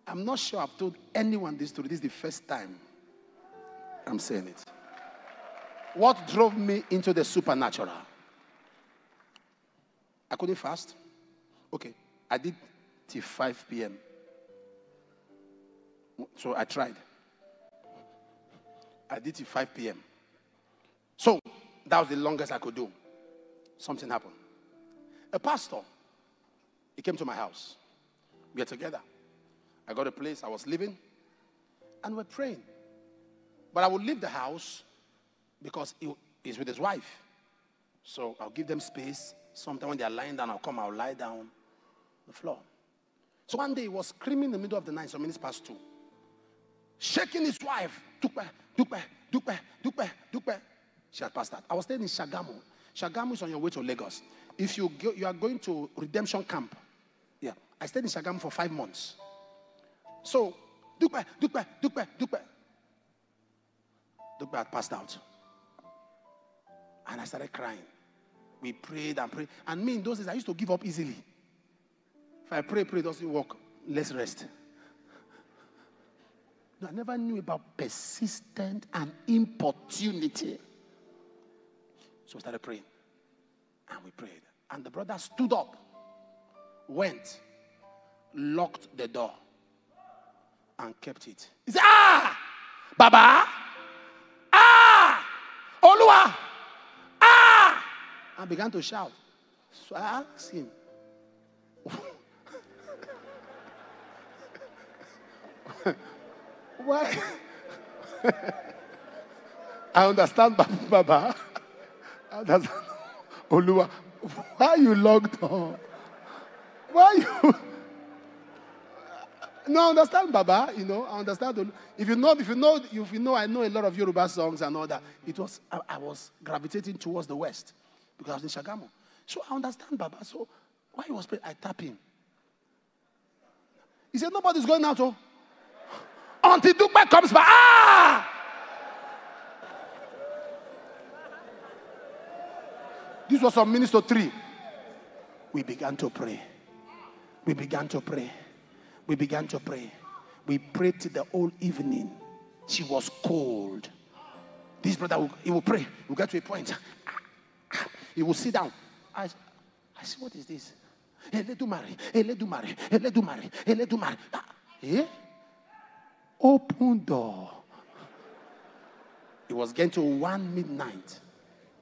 I'm not sure I've told anyone this story. This is the first time I'm saying it. What drove me into the supernatural? I couldn't fast. Okay, I did till 5 p.m. So I tried. I did till 5 p.m. So that was the longest I could do. Something happened. A pastor, he came to my house. We were together. I got a place, I was living, and we're praying. But I would leave the house because he's with his wife. So I'll give them space. Sometimes when they're lying down, I'll lie down on the floor. So one day he was screaming in the middle of the night, some minutes past 2, shaking his wife. Dupe, dupe, dupe, dupe, dupe. She had passed out. I was staying in Shagamu. Shagamu is on your way to Lagos. If you are going to redemption camp, yeah. I stayed in Shagamu for 5 months. So, dupe, dupe, dupe, dupe. Dupe had passed out. And I started crying. We prayed and prayed. And me in those days, I used to give up easily. If I pray, it doesn't work. Let's rest. I never knew about persistent and importunity. So we started praying. And we prayed. And the brother stood up, went, locked the door, and kept it. He said, Baba! Olua! And began to shout. So I asked him, why? I understand, Baba. I understand. Olua, why you locked up? Why you? No, I understand, Baba. I understand. If you know, I know a lot of Yoruba songs and all that. I was gravitating towards the West because I was in Shagamu. So I understand, Baba. So why you was praying? I tap him. He said, nobody's going out, until Dupe comes back. This was on Minister 3. We began to pray. We began to pray. We began to pray. We prayed till the whole evening. She was cold. This brother, he will pray. We'll get to a point. He will sit down. I said, what is this? Open door. It was getting to 1 midnight.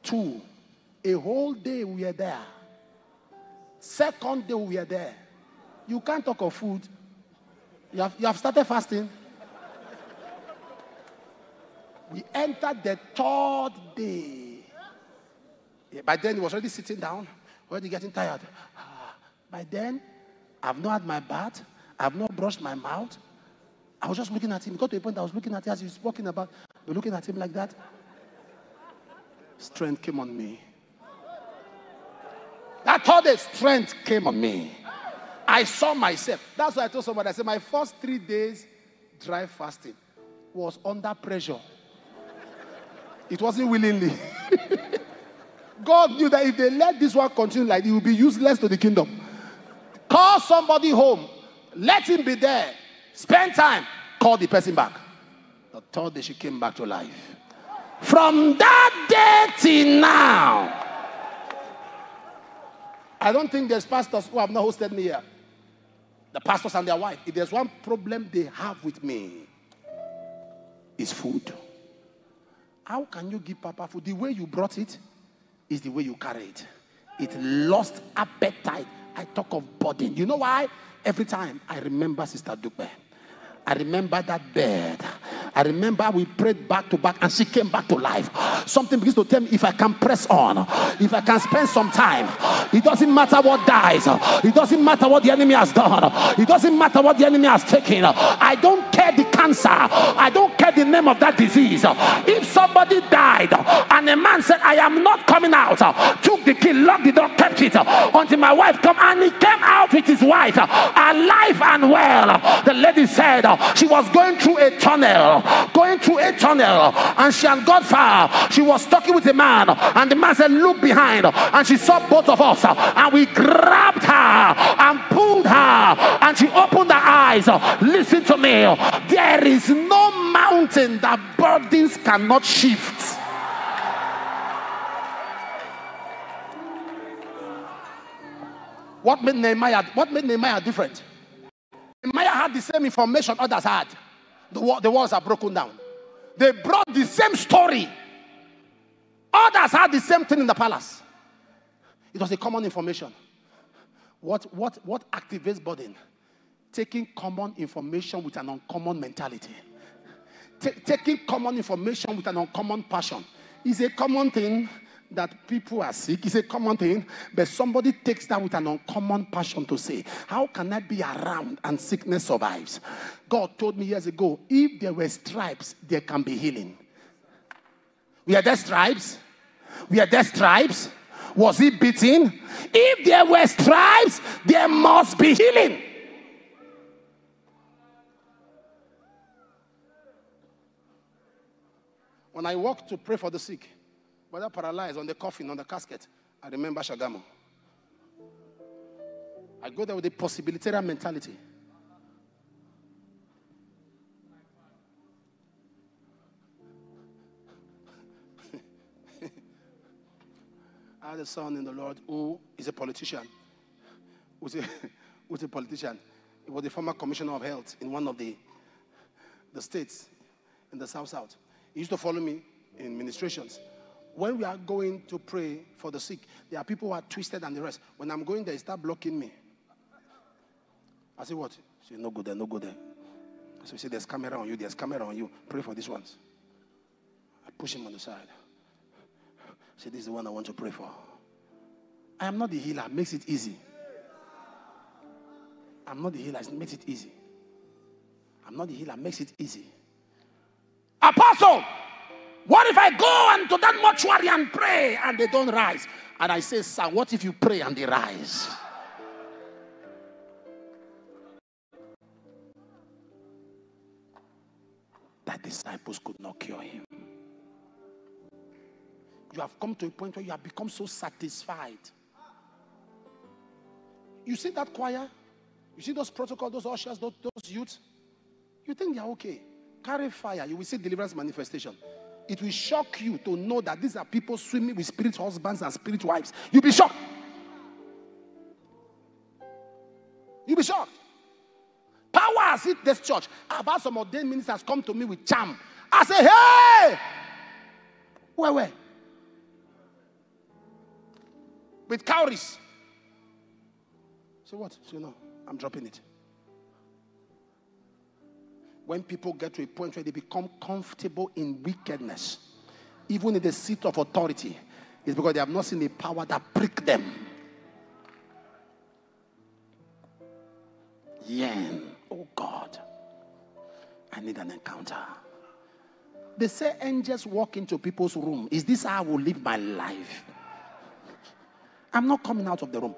2. A whole day we were there. Second day we were there. You can't talk of food. You have started fasting. We entered the 3rd day. Yeah, by then he was already sitting down, already getting tired. By then, I've not had my bath. I've not brushed my mouth. I was just looking at him. It got to a point I was looking at him as he was walking about. We're looking at him like that. Strength came on me. That 3rd day, strength came on me. I saw myself. That's why I told somebody, I said, my first 3 days dry fasting was under pressure. It wasn't willingly. God knew that if they let this one continue like it will be useless to the kingdom. Call somebody home. Let him be there. Spend time. Call the person back. The 3rd day she came back to life. From that day till now. I don't think there's pastors who have not hosted me here. The pastors and their wife. If there's one problem they have with me, it's food. How can you give Papa food? The way you brought it is the way you carry it. It lost appetite. I talk of burden. You know why? Every time I remember Sister Dupe. I remember that bed. I remember we prayed back to back and she came back to life. Something begins to tell me if I can press on, if I can spend some time, it doesn't matter what dies. It doesn't matter what the enemy has done. It doesn't matter what the enemy has taken. I don't care the cancer. I don't care the name of that disease. If somebody died and a man said, I am not coming out, took the key, locked the door, kept it until my wife come, and he came out with his wife alive and well. The lady said she was going through a tunnel, and she had got far. She was talking with a man, and the man said, look behind, and she saw both of us, and we grabbed her and pulled her, and she opened her eyes. Listen to me, there is no mountain that burdens cannot shift. What made Nehemiah different? Nehemiah had the same information others had. The walls are broken down. They brought the same story. Others had the same thing in the palace. It was a common information. What activates burden? Taking common information with an uncommon mentality. Taking common information with an uncommon passion is a common thing. That people are sick is a common thing, but somebody takes that with an uncommon passion to say, how can I be around and sickness survives? God told me years ago, if there were stripes, there can be healing. Were there stripes? Were there stripes? Was he beaten? If there were stripes, there must be healing. When I walk to pray for the sick, whether paralyzed, on the coffin, on the casket, I remember Shagamu. I go there with a possibilitarian mentality. I had a son in the Lord who is a politician. Who's a politician. He was the former commissioner of health in one of the states in the South. He used to follow me in ministrations. When we are going to pray for the sick, there are people who are twisted and the rest. When I'm going there, they start blocking me. I say, what? He said, no go there, no go there. So he said, there's camera on you. Pray for these ones. I push him on the side. I said, this is the one I want to pray for. I am not the healer, makes it easy. I'm not the healer, it makes it easy. I'm not the healer, makes it easy. Apostle! What if I go into that mortuary and pray and they don't rise? And I say, sir, what if you pray and they rise? That disciples could not cure him. You have come to a point where you have become so satisfied. You see that choir? You see those protocols, those ushers, those youths? You think they are okay. Carry fire. You will see deliverance manifestation. It will shock you to know that these are people swimming with spirit husbands and spirit wives. You'll be shocked. You'll be shocked. Power has hit this church. I've had some ordained ministers come to me with charm. I say, hey! Where? With cowries. Say what? Say no, I'm dropping it. When people get to a point where they become comfortable in wickedness, even in the seat of authority, it's because they have not seen the power that prick them. Oh God, I need an encounter. They say angels walk into people's room. Is this how I will live my life? I'm not coming out of the room.